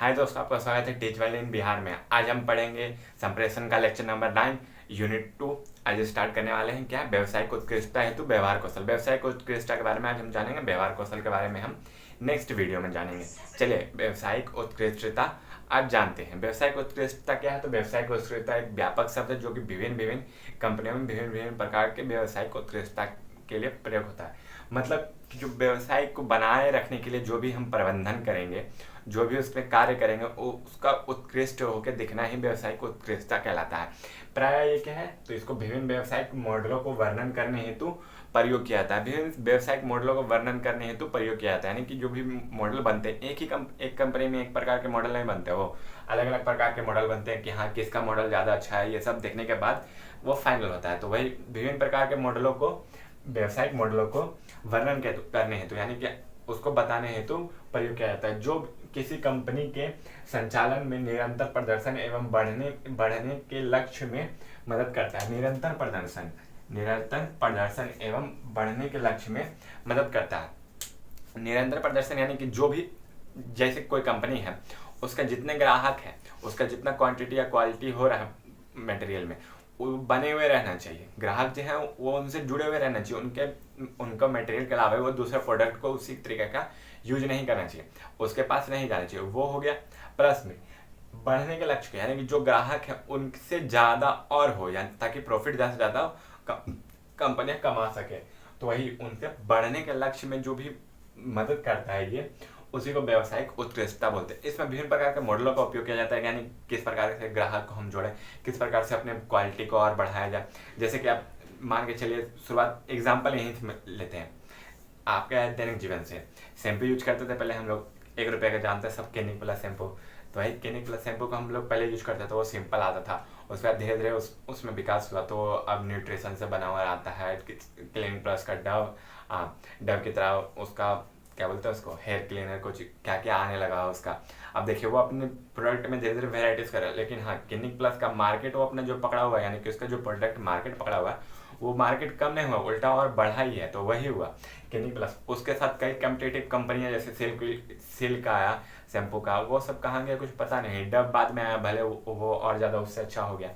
हाय दोस्तों, आपका स्वागत है टीच वेल इन बिहार में। आज हम पढ़ेंगे संप्रेषण का लेक्चर नंबर 9 यूनिट 2। आज स्टार्ट करने वाले हैं क्या, व्यवसायिक उत्कृष्टता हेतु व्यवहार कौशल। व्यवसायिक उत्कृष्टता के बारे में आज हम जानेंगे, व्यवहार कौशल के बारे में हम नेक्स्ट वीडियो में जानेंगे। चलिए व्यवसायिक उत्कृष्टता आज जानते हैं। व्यवसायिक उत्कृष्टता क्या है? तो व्यवसायिक उत्कृष्टता एक व्यापक शब्द है जो कि विभिन्न विभिन्न कंपनियों में विभिन्न विभिन्न प्रकार के व्यवसायिक उत्कृष्टता के लिए प्रयोग होता है। मतलब कि जो व्यवसाय को बनाए रखने के लिए जो भी हम प्रबंधन करेंगे, जो भी उसमें कार्य करेंगे, वो उसका उत्कृष्ट होकर दिखना ही व्यवसायिक उत्कृष्टता कहलाता है। प्राय ये क्या है, तो इसको विभिन्न व्यवसायिक मॉडलों को वर्णन करने हेतु प्रयोग किया जाता है। विभिन्न व्यवसायिक मॉडलों को वर्णन करने हेतु प्रयोग किया जाता है। यानी कि जो भी मॉडल बनते हैं, एक कंपनी में एक प्रकार के मॉडल नहीं बनते, वो अलग अलग प्रकार के मॉडल बनते हैं कि हाँ किसका मॉडल ज़्यादा अच्छा है। ये सब देखने के बाद वो फाइनल होता है। तो वही विभिन्न प्रकार के मॉडलों को, व्यवसायिक मॉडलों को वर्णन करने हेतु यानी कि उसको बताने हेतु प्रयोग किया जाता है, जो किसी कंपनी के संचालन में निरंतर प्रदर्शन एवं बढ़ने के लक्ष्य में मदद करता है। निरंतर प्रदर्शन एवं बढ़ने के लक्ष्य में मदद करता है। निरंतर प्रदर्शन यानी कि जो भी, जैसे कोई कंपनी है, उसका जितने ग्राहक है, उसका जितना क्वांटिटी या क्वालिटी हो रहा है मटेरियल में, वो बने हुए रहना चाहिए। ग्राहक जो है वो उनसे जुड़े हुए रहना चाहिए। उनका मटेरियल के अलावा वो दूसरे प्रोडक्ट को उसी तरीके का यूज नहीं करना चाहिए, उसके पास नहीं जाना चाहिए। वो हो गया। प्लस में बढ़ने के लक्ष्य यानी कि जो ग्राहक है उनसे ज़्यादा और हो, यानी ताकि प्रॉफिट ज़्यादा से ज़्यादा कंपनियां कमा सके। तो वही उनसे बढ़ने के लक्ष्य में जो भी मदद करता है, ये उसी को व्यवसायिक उत्कृष्टता बोलते हैं। इसमें विभिन्न प्रकार के मॉडलों का उपयोग किया जाता है, यानी किस प्रकार से ग्राहक को हम जोड़ें, किस प्रकार से अपने क्वालिटी को और बढ़ाया जाए। जैसे कि आप मान के चलिए, शुरुआत एग्जांपल यहीं से लेते हैं। आपका दैनिक जीवन से शैम्पू यूज करते थे पहले हम लोग, 1 रुपये का जानते हैं सब, क्लिनिक प्लस शैम्पू। तो वही क्लिनिक प्लस शैम्पू को हम लोग पहले यूज करते थे, तो वो सिंपल आता था। उसके बाद धीरे धीरे उसमें विकास हुआ, तो अब न्यूट्रिशन से बना हुआ आता है। क्लिनिक प्लस का डव की तरह उसका क्या बोलते हैं, उसको हेयर क्लीनर, कुछ क्या क्या आने लगा उसका। अब देखिए वो अपने प्रोडक्ट में धीरे धीरे वेराइटीज कर रहा है। लेकिन हाँ, क्लिनिक प्लस का मार्केट वो अपना जो पकड़ा हुआ है, यानी कि उसका जो प्रोडक्ट मार्केट पकड़ा हुआ है, वो मार्केट कम नहीं हुआ, उल्टा और बढ़ा ही है। तो वही हुआ क्लिनिक प्लस। उसके साथ कई कम्पिटेटिव कंपनियां, जैसे सिल्क आया शैम्पू का, वो सब कहाँ गया कुछ पता नहीं। डब बाद में आया, भले वो और ज़्यादा उससे अच्छा हो गया,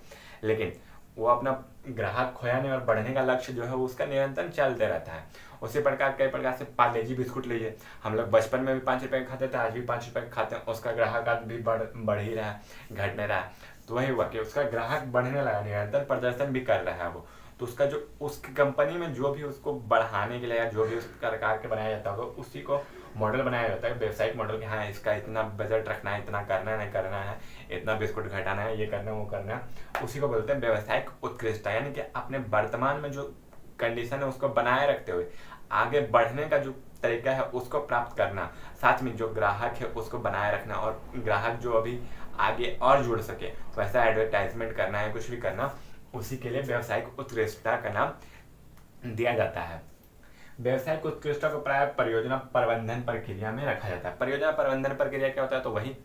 लेकिन वो अपना ग्राहक खोया नहीं और बढ़ने का लक्ष्य जो है उसका निरंतर चलते रहता है। उसी प्रकार कई प्रकार से पार्ले-जी बिस्कुट लीजिए, हम लोग बचपन में भी 5 रुपये का खाते थे, आज भी 5 रुपये का खाते हैं। उसका ग्राहक आज भी बढ़ ही रहा है, घट नहीं रहा है। तो वही हुआ कि उसका ग्राहक बढ़ने लगा, निरंतर प्रदर्शन भी कर रहा है वो। तो उसका जो उस कंपनी में जो भी उसको बढ़ाने के लिए या जो भी उस प्रकार के बनाया जाता होगा, उसी को मॉडल बनाया जाता है, व्यवसायिक मॉडल कि हाँ इसका इतना बजट रखना है, इतना करना है, नहीं करना है, इतना बिस्कुट घटाना है, ये करना है, वो करना है। उसी को बोलते हैं व्यवसायिक उत्कृष्टता। यानी कि अपने वर्तमान में जो कंडीशन है उसको बनाए रखते हुए आगे बढ़ने का जो तरीका है उसको प्राप्त करना, साथ में जो ग्राहक है उसको बनाए रखना, और ग्राहक जो अभी आगे और जुड़ सके वैसा एडवर्टाइजमेंट करना है, कुछ भी करना, उसी के लिए व्यवसायिक उत्कृष्टता का नाम दिया जाता है। व्यवसायिक उत्कृष्टता को प्राय परियोजना प्रबंधन प्रक्रिया में रखा जाता है। परियोजना प्रबंधन प्रक्रिया क्या होता है? तो वही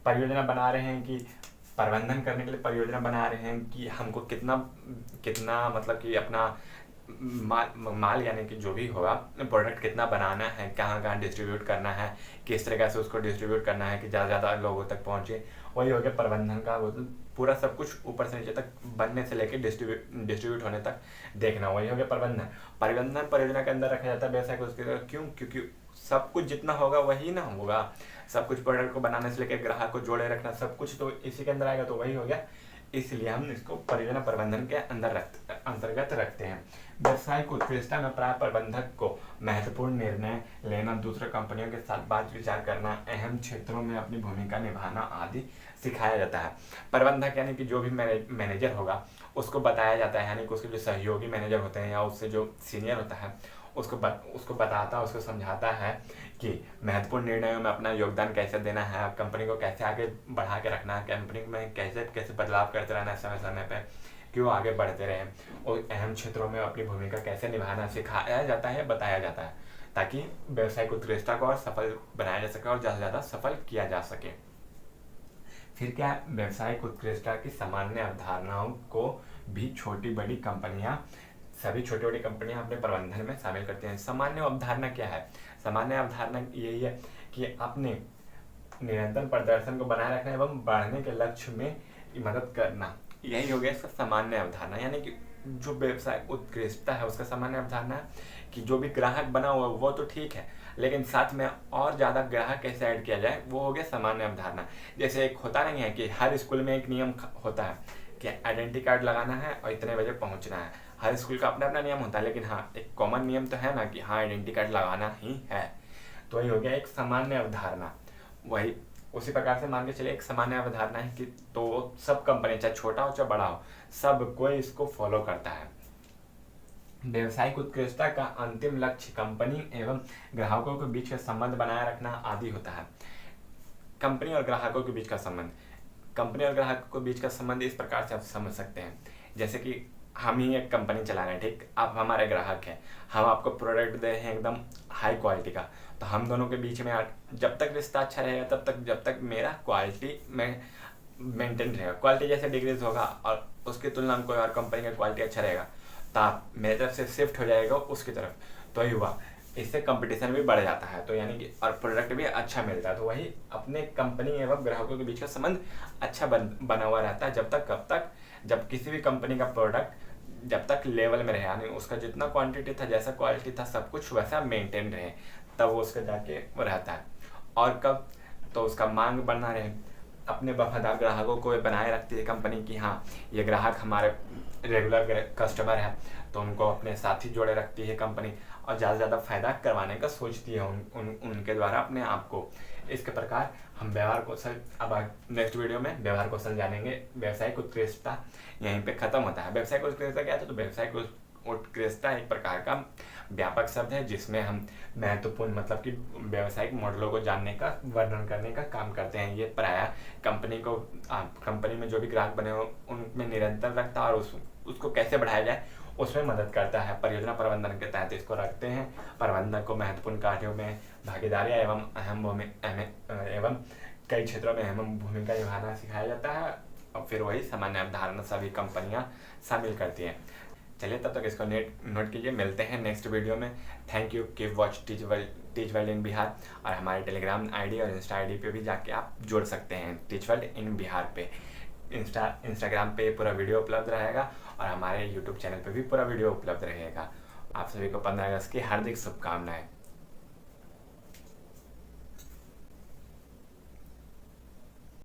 परियोजना बना रहे हैं कि प्रबंधन करने के लिए परियोजना बना रहे हैं कि हमको कितना कितना मतलब कि अपना माल यानी कि जो भी होगा प्रोडक्ट कितना बनाना है, कहाँ कहाँ डिस्ट्रीब्यूट करना है, किस तरीके से उसको डिस्ट्रीब्यूट करना है कि ज़्यादा ज़्यादा लोगों तक पहुँचे। वही हो गया प्रबंधन का, वो पूरा सब कुछ ऊपर से नीचे तक बनने से लेकर डिस्ट्रीब्यूट होने तक देखना, वही हो गया प्रबंधन। प्रबंधन परियोजना के अंदर रखा जाता है व्यवसाय को। उसके क्यों? क्योंकि सब कुछ जितना होगा वही ना होगा, सब कुछ प्रोडक्ट को बनाने से लेकर ग्राहक को जोड़े रखना, सब कुछ तो इसी के अंदर आएगा। तो वही हो गया, इसलिए हम इसको परियोजना प्रबंधन के अंतर्गत रखते हैं। व्यवसायिक उत्कृष्टता में प्राय प्रबंधक को महत्वपूर्ण निर्णय लेना, दूसरे कंपनियों के साथ बात विचार करना, अहम क्षेत्रों में अपनी भूमिका निभाना आदि सिखाया जाता है। प्रबंधक यानी कि जो भी मैनेजर होगा उसको बताया जाता है, यानी कि उसके जो सहयोगी मैनेजर होते हैं या उससे जो सीनियर होता है उसको बताता है, उसको समझाता है कि महत्वपूर्ण निर्णयों में अपना योगदान कैसे देना है, कंपनी को कैसे आगे बढ़ा के रखना है, कंपनी में कैसे कैसे बदलाव करते रहना है समय समय पे, क्यों आगे बढ़ते रहें, और अहम क्षेत्रों में अपनी भूमिका कैसे निभाना सिखाया जाता है, बताया जाता है, ताकि व्यवसायिक उत्कृष्टता को और सफल बनाया जा सके और ज़्यादा से ज़्यादा सफल किया जा सके। फिर क्या है, व्यवसायिक उत्कृष्टता की सामान्य अवधारणाओं को भी छोटी बड़ी कंपनियां, सभी छोटी बड़ी कंपनियां अपने प्रबंधन में शामिल करती हैं। सामान्य अवधारणा क्या है? सामान्य अवधारणा यही है कि अपने निरंतर प्रदर्शन को बनाए रखना एवं बढ़ने के लक्ष्य में मदद करना, यही हो गया इसका सामान्य अवधारणा। यानी कि जो व्यवसाय उत्कृष्टता है उसका सामान्य अवधारणा है कि जो भी ग्राहक बना हुआ वो तो ठीक है, लेकिन साथ में और ज़्यादा ग्राहक कैसे ऐड किया जाए, वो हो गया सामान्य अवधारणा। जैसे एक होता नहीं है कि हर स्कूल में एक नियम होता है कि आइडेंटिटी कार्ड लगाना है और इतने बजे पहुंचना है। हर स्कूल का अपना अपना नियम होता है, लेकिन हाँ एक कॉमन नियम तो है ना कि हाँ आइडेंटिटी कार्ड लगाना ही है। तो वही हो गया एक सामान्य अवधारणा। वही उसी प्रकार से मान के चलिए एक सामान्य अवधारणा है कि तो सब कंपनी चाहे छोटा हो चाहे बड़ा हो सब कोई इसको फॉलो करता है। व्यवसायिक उत्कृष्टता का अंतिम लक्ष्य कंपनी एवं ग्राहकों के बीच का संबंध बनाए रखना आदि होता है। कंपनी और ग्राहकों के बीच का संबंध, कंपनी और ग्राहकों के बीच का संबंध इस प्रकार से आप समझ सकते हैं, जैसे कि हम ही एक कंपनी चला रहे हैं, ठीक, आप हमारे ग्राहक हैं, हम आपको प्रोडक्ट दे रहे हैं एकदम हाई क्वालिटी का, तो हम दोनों के बीच में जब तक रिश्ता अच्छा रहेगा तब तक, जब तक मेरा क्वालिटी में मेंटेन रहेगा, क्वालिटी जैसे डिक्रीज होगा और उसकी तुलना में कोई और कंपनी का क्वालिटी अच्छा रहेगा तो आप मेरी तरफ से शिफ्ट हो जाएगा उसकी तरफ, तो ही हुआ, इससे कंपटीशन भी बढ़ जाता है, तो यानी कि और प्रोडक्ट भी अच्छा मिलता है। तो वही अपने कंपनी एवं ग्राहकों के बीच का संबंध अच्छा बना हुआ रहता है जब तक कब तक, जब किसी भी कंपनी का प्रोडक्ट जब तक लेवल में रहे, यानी उसका जितना क्वांटिटी था जैसा क्वालिटी था सब कुछ वैसा मेंटेन रहे, तब वो उसका जाके वो रहता है। और कब, तो उसका मांग बढ़ना रहे, अपने वफादार ग्राहकों को बनाए रखती है कंपनी की, हाँ ये ग्राहक हमारे रेगुलर कस्टमर है, तो उनको अपने साथ ही जोड़े रखती है कंपनी और ज़्यादा से ज़्यादा फायदा करवाने का सोचती है उनके द्वारा अपने आप को। इसके प्रकार हम व्यवहार कौशल, अब नेक्स्ट वीडियो में व्यवहार कौशल जानेंगे। व्यवसायिक उत्कृष्टता यहीं पे खत्म होता है। व्यवसायिक उत्कृष्टता क्या था, तो व्यवसायिक उत्कृष्टता एक प्रकार का व्यापक शब्द है जिसमें हम महत्वपूर्ण मतलब कि व्यवसायिक मॉडलों को जानने का, वर्णन करने का काम करते हैं। ये प्रायः कंपनी में जो भी ग्राहक बने हो उनमें निरंतर रखता है और उसको कैसे बढ़ाया जाए उसमें मदद करता है। परियोजना प्रबंधन के तहत इसको रखते हैं। प्रबंधक को महत्वपूर्ण कार्यों में भागीदारी एवं कई क्षेत्रों में अहम भूमिका निभाना सिखाया जाता है और फिर वही सामान्य अवधारणा सभी कंपनियां शामिल करती हैं। चलिए तब तक इसको नोट कीजिए, मिलते हैं नेक्स्ट वीडियो में। Thank you, keep watch teach world in Bihar, और हमारे टेलीग्राम आईडी और इंस्टा आईडी पे भी जाके आप जुड़ सकते हैं, टीच वर्ल्ड इन बिहार पे। इंस्टाग्राम पे पूरा वीडियो उपलब्ध रहेगा और हमारे यूट्यूब चैनल पे भी पूरा वीडियो उपलब्ध रहेगा। आप सभी को 15 अगस्त की हार्दिक शुभकामनाएं।